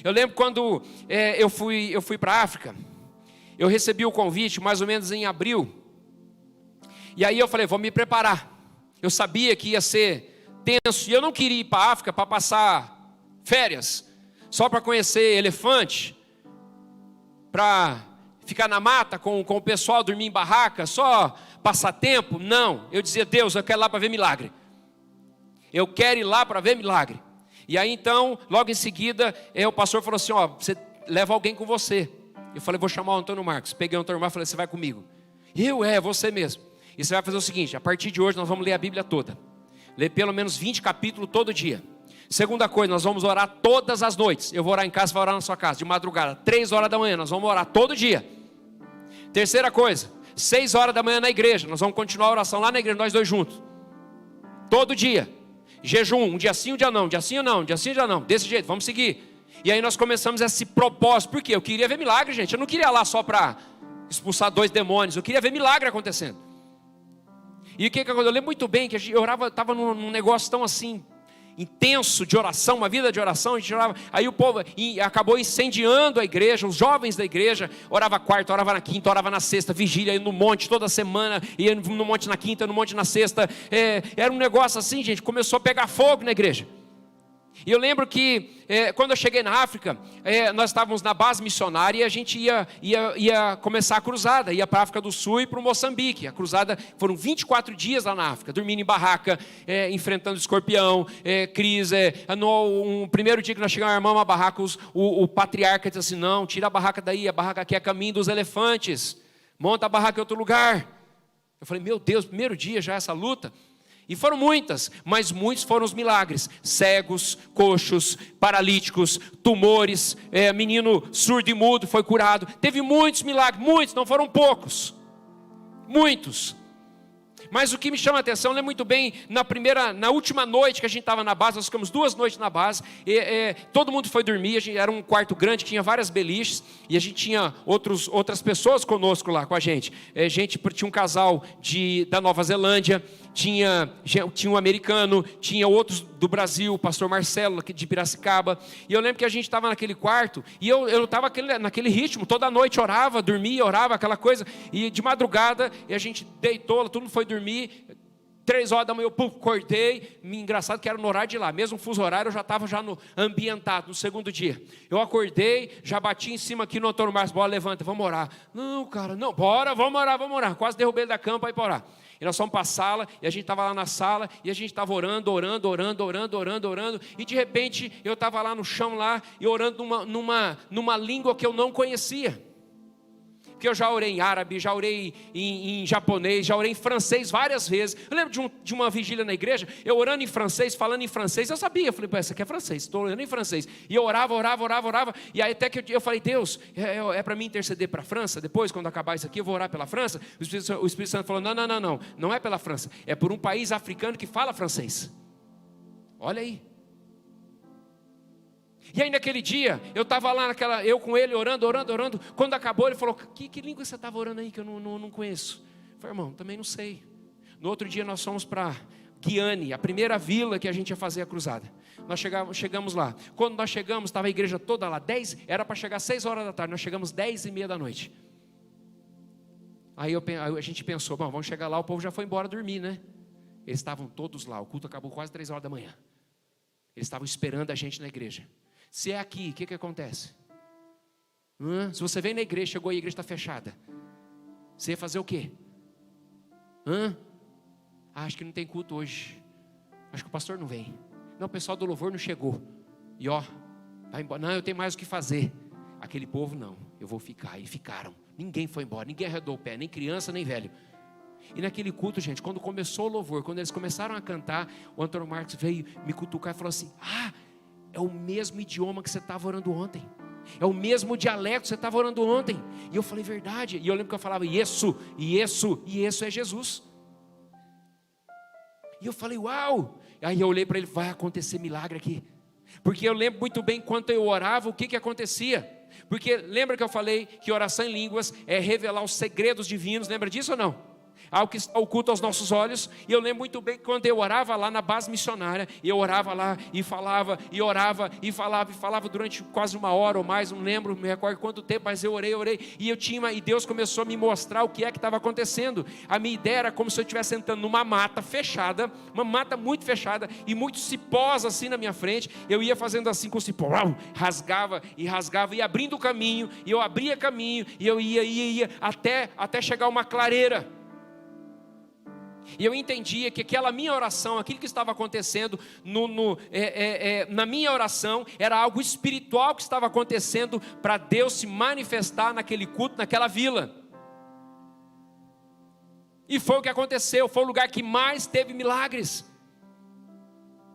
Eu lembro quando eu fui para a África, eu recebi o convite mais ou menos em abril, e aí eu falei, vou me preparar. Eu sabia que ia ser tenso, e eu não queria ir para a África para passar férias, só para conhecer elefante, para ficar na mata com o pessoal, dormir em barraca, só passar tempo. Não, eu dizia, Deus, eu quero ir lá para ver milagre. Eu quero ir lá para ver milagre. E aí então, logo em seguida, o pastor falou assim, você leva alguém com você. Eu falei, vou chamar o Antônio Marcos. Peguei o Antônio Marcos e falei, você vai comigo? Você mesmo. E você vai fazer o seguinte, a partir de hoje nós vamos ler a Bíblia toda. Ler pelo menos 20 capítulos todo dia. Segunda coisa, nós vamos orar todas as noites. Eu vou orar em casa, você vai orar na sua casa, de madrugada, 3 horas da manhã, nós vamos orar todo dia. Terceira coisa, 6 horas da manhã na igreja, nós vamos continuar a oração lá na igreja, nós dois juntos. Todo dia. Jejum, um dia sim, um dia não, um dia sim ou não, um dia sim, um dia não, desse jeito, vamos seguir. E aí nós começamos esse propósito, por quê? Eu queria ver milagre, gente, eu não queria ir lá só para expulsar 2 demônios, eu queria ver milagre acontecendo. E o que aconteceu? Eu lembro muito bem que eu orava, estava num negócio tão assim, intenso de oração, uma vida de oração, a gente orava, aí o povo acabou incendiando a igreja, os jovens da igreja, orava quarta, orava na quinta, orava na sexta, vigília, ia no monte toda semana, ia no monte na quinta, no monte na sexta, era um negócio assim, gente, começou a pegar fogo na igreja. E eu lembro que quando eu cheguei na África, nós estávamos na base missionária e a gente ia começar a cruzada, ia para a África do Sul e para o Moçambique. A cruzada foram 24 dias lá na África, dormindo em barraca, enfrentando escorpião, crise. No primeiro dia que nós chegamos a armar uma barraca, o patriarca disse assim, não, tira a barraca daí, a barraca aqui é caminho dos elefantes, monta a barraca em outro lugar. Eu falei, meu Deus, primeiro dia já essa luta. E foram muitas, mas muitos foram os milagres. Cegos, coxos, paralíticos, tumores, menino surdo e mudo foi curado. Teve muitos milagres, muitos, não foram poucos. Muitos. Mas o que me chama a atenção, eu lembro muito bem, na última noite que a gente estava na base, nós ficamos 2 noites na base, todo mundo foi dormir, era um quarto grande, tinha várias beliches, e a gente tinha outras pessoas conosco lá com a gente. Tinha um casal da Nova Zelândia, tinha um americano, tinha outros do Brasil, o pastor Marcelo de Piracicaba, e eu lembro que a gente estava naquele quarto, e eu estava naquele ritmo, toda noite orava, dormia, orava, aquela coisa, e de madrugada, e a gente deitou, todo mundo foi dormir, 3 horas da manhã eu acordei, engraçado que era no horário de lá, mesmo fuso horário eu já estava ambientado no segundo dia. Eu acordei, já bati em cima aqui no Antônio Marcos, bora, levanta, vamos orar. Não, cara, não, bora, vamos orar. Quase derrubei ele da cama para ir para orar. E nós fomos para a sala, e a gente estava lá na sala, e a gente estava orando, e de repente eu estava lá no chão lá, e orando numa língua que eu não conhecia. Porque eu já orei em árabe, já orei em japonês, já orei em francês várias vezes. Eu lembro de uma vigília na igreja, eu orando em francês, falando em francês, eu sabia, eu falei, essa aqui é francês, estou orando em francês. E eu orava, e aí até que eu falei, Deus, é para mim interceder para a França, depois quando acabar isso aqui eu vou orar pela França. O Espírito Santo falou, não é pela França, é por um país africano que fala francês. Olha aí. E aí naquele dia, eu estava lá, eu com ele orando, quando acabou ele falou, que língua você estava orando aí que eu não conheço? Eu falei, irmão, também não sei. No outro dia nós fomos para Guiane, a primeira vila que a gente ia fazer a cruzada. Nós chegamos lá, quando nós chegamos, estava a igreja toda lá, era para chegar 6 horas da tarde, nós chegamos 10:30 da noite. Aí a gente pensou, bom, vamos chegar lá, o povo já foi embora dormir, né? Eles estavam todos lá, o culto acabou quase 3 horas da manhã. Eles estavam esperando a gente na igreja. Se é aqui, o que acontece? Se você vem na igreja, chegou e a igreja está fechada, você ia fazer o quê? Acho que não tem culto hoje, acho que o pastor não vem, não, o pessoal do louvor não chegou, e vai embora, não, eu tenho mais o que fazer. Aquele povo não, eu vou ficar, e ficaram, ninguém foi embora, ninguém arredou o pé, nem criança, nem velho. E naquele culto, gente, quando começou o louvor, quando eles começaram a cantar, o Antônio Marcos veio me cutucar e falou assim, é o mesmo idioma que você estava orando ontem. É o mesmo dialeto que você estava orando ontem. E eu falei, verdade. E eu lembro que eu falava, isso é Jesus. E eu falei, uau. Aí eu olhei para ele, vai acontecer milagre aqui. Porque eu lembro muito bem, enquanto eu orava, o que acontecia. Porque lembra que eu falei que oração em línguas é revelar os segredos divinos, lembra disso ou não? algo que está oculto aos nossos olhos. E eu lembro muito bem que quando eu orava lá na base missionária, eu orava lá e falava, e orava, e falava durante quase 1 hora ou mais, não lembro, me recordo quanto tempo, mas eu orei, e Deus começou a me mostrar o que é que estava acontecendo. A minha ideia era como se eu estivesse entrando numa mata fechada, uma mata muito fechada, e muitos cipós assim na minha frente. Eu ia fazendo assim com o cipó, rasgava, e abrindo o caminho, e eu abria caminho, e eu ia, até chegar uma clareira. E eu entendia que aquela minha oração, aquilo que estava acontecendo na minha oração, era algo espiritual que estava acontecendo para Deus se manifestar naquele culto, naquela vila. E foi o que aconteceu, foi o lugar que mais teve milagres.